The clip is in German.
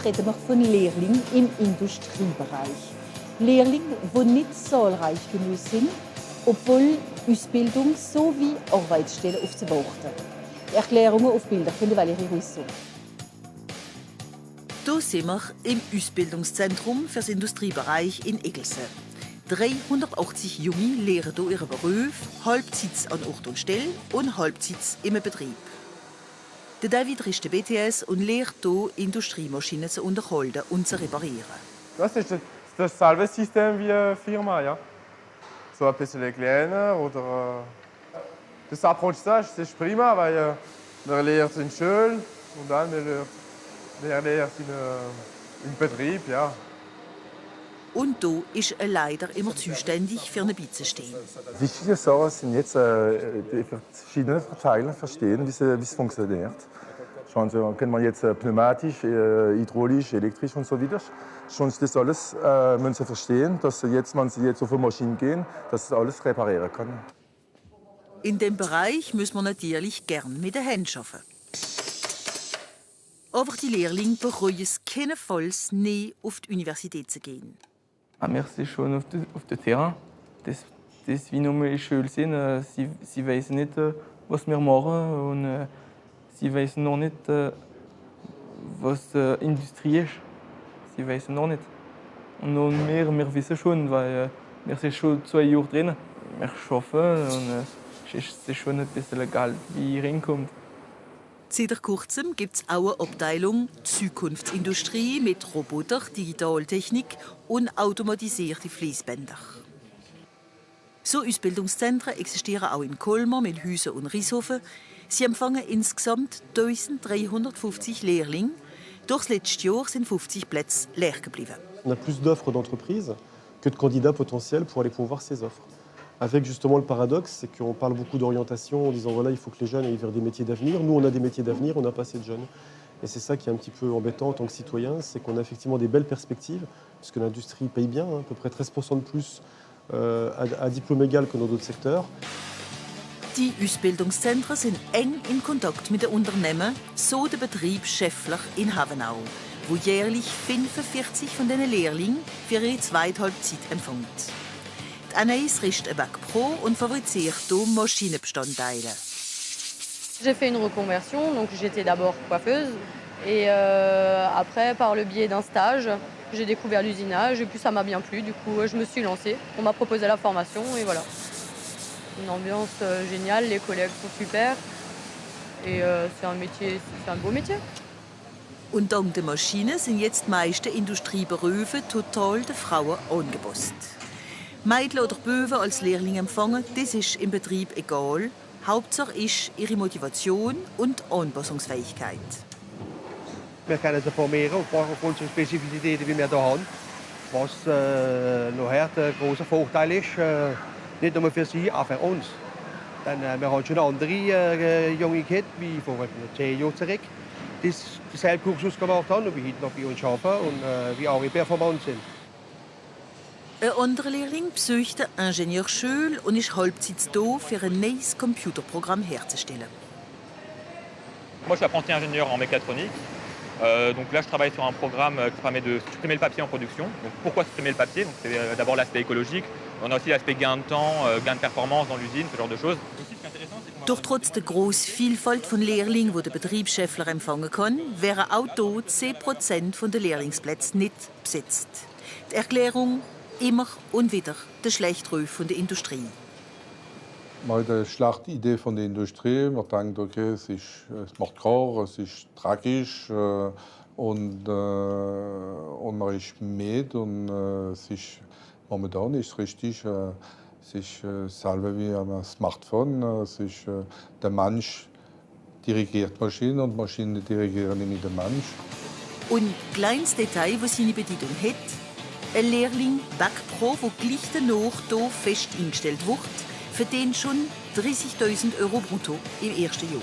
reden wir von Lehrlingen im Industriebereich. Lehrlinge, die nicht zahlreich genug sind, obwohl Ausbildung sowie Arbeitsstellen auf sie warten. Erklärungen auf Bilder von Valérie Ruisseau. Hier sind wir im Ausbildungszentrum für den Industriebereich in Egelsen. 380 Junge lehren hier ihren Beruf, halbzeit an Ort und Stelle und halbzeit im Betrieb. Der David ist der BTS und lehrt hier, Industriemaschinen zu unterhalten und zu reparieren. Das ist dasselbe System wie eine Firma, ja. So ein bisschen kleiner oder das Apprentissage, das ist prima, weil man lernt in der Schule und dann man lernt im Betrieb, ja. Und hier ist ein Leiter immer zuständig für eine beizustehen. Wichtige Sachen sind jetzt, die verschiedenen Teile verstehen, wie es funktioniert. Schon so, kann man jetzt pneumatisch, hydraulisch, elektrisch und so weiter. Schon das alles müssen Sie verstehen, dass Sie jetzt, wenn Sie jetzt auf eine Maschine gehen, dass Sie alles reparieren können. In dem Bereich müssen wir natürlich gern mit den Händen arbeiten. Aber die Lehrlinge bereuen es keinesfalls, nie auf die Universität zu gehen. Wir sind schon auf dem Terrain. Das wie nur in Schule sind. Sie wissen nicht, was wir machen. Und sie wissen noch nicht, was Industrie ist. Sie wissen noch nicht. Und wir wissen schon, weil wir sind schon 2 Jahre drin. Wir arbeiten und es ist schon ein bisschen Geld, wie reinkommt. Seit kurzem gibt es auch eine Abteilung Zukunftsindustrie mit Roboter, Digitaltechnik und automatisierte Fließbänder. So Ausbildungszentren existieren auch in Colmar, Milhausen und Rieshofen. Sie empfangen insgesamt 1350 Lehrlinge. Durchs letzte Jahr sind 50 Plätze leer geblieben. On a plus d'offres d'entreprises que de candidats potentiels pour aller pourvoir ces offres. Avec justement le paradoxe, c'est qu'on parle beaucoup d'orientation en disant voilà, il faut que les jeunes aillent vers des métiers d'avenir. Nous, on a des métiers d'avenir, on n'a pas assez de jeunes. Et c'est ça qui est un petit peu embêtant en tant que citoyen, c'est qu'on a effectivement des belles perspectives, puisque l'industrie paye bien, à peu près 13% de plus à diplôme égal que dans d'autres secteurs. Die Ausbildungszentren sind eng in Kontakt mit den Unternehmen, so der Betrieb Schäffler in Havenau, wo jährlich 45 von diesen Lehrlingen für ihre zweite Halbzeit empfängt. Anaïs riecht ein Bac Pro und fabriziert hier Maschinenbestandteile. J'ai fait une reconversion, donc j'étais d'abord coiffeuse et après par le biais d'un stage, j'ai découvert l'usinage et puis ça m'a bien plu. Du coup, je me suis lancée. On m'a proposé la formation et voilà. Une ambiance géniale, les collègues sont super et c'est un métier, c'est un beau métier. Und dank der Maschinen sind jetzt die meisten Industrieberufe total den Frauen angepasst. Mädchen oder Buben als Lehrling empfangen, das ist im Betrieb egal. Hauptsache ist ihre Motivation und Anpassungsfähigkeit. Wir können sie formieren auf unsere Spezifiziteiten, die wir hier haben. Was nachher der große Vorteil ist, nicht nur für sie, auch für uns. Denn wir haben schon andere junge Kinder, wie vor 10 Jahren zurück, die dieselben Kursus gemacht haben und wie heute noch bei uns arbeiten und wie auch performant sind. Ein anderer Lehrling besucht eine Ingenieurschule und ist halbzeit hier, für ein neues Computerprogramm herzustellen. Moi, je suis apprenti ingénieur en mécatronique. Donc là, je travaille sur un programme qui permet de supprimer le papier en production. Donc, pourquoi supprimer le papier? C'est d'abord l'aspect écologique. On a aussi l'aspect gain de temps, gain de performance dans l'usine, ce genre de choses. Doch trotz der grossen Vielfalt von Lehrlingen, die der Betrieb Schäffler empfangen kann, wären auch hier 10% der Lehrlingsplätze nicht besetzt. Die Erklärung: immer und wieder der schlechte Ruf der Industrie. Man hat eine schlechte Idee von der Industrie. Man denkt, okay, es macht Krach, es ist tragisch und man ist mit. Und momentan ist es richtig. Es ist dasselbe wie am Smartphone. Der Mensch dirigiert die Maschine und die Maschinen dirigieren nicht den Mensch. Und ein kleines Detail, das seine Bedeutung hat: ein Lehrling Bac Pro, der gleich danach hier fest eingestellt wird, verdient schon 30.000 € brutto im ersten Jahr.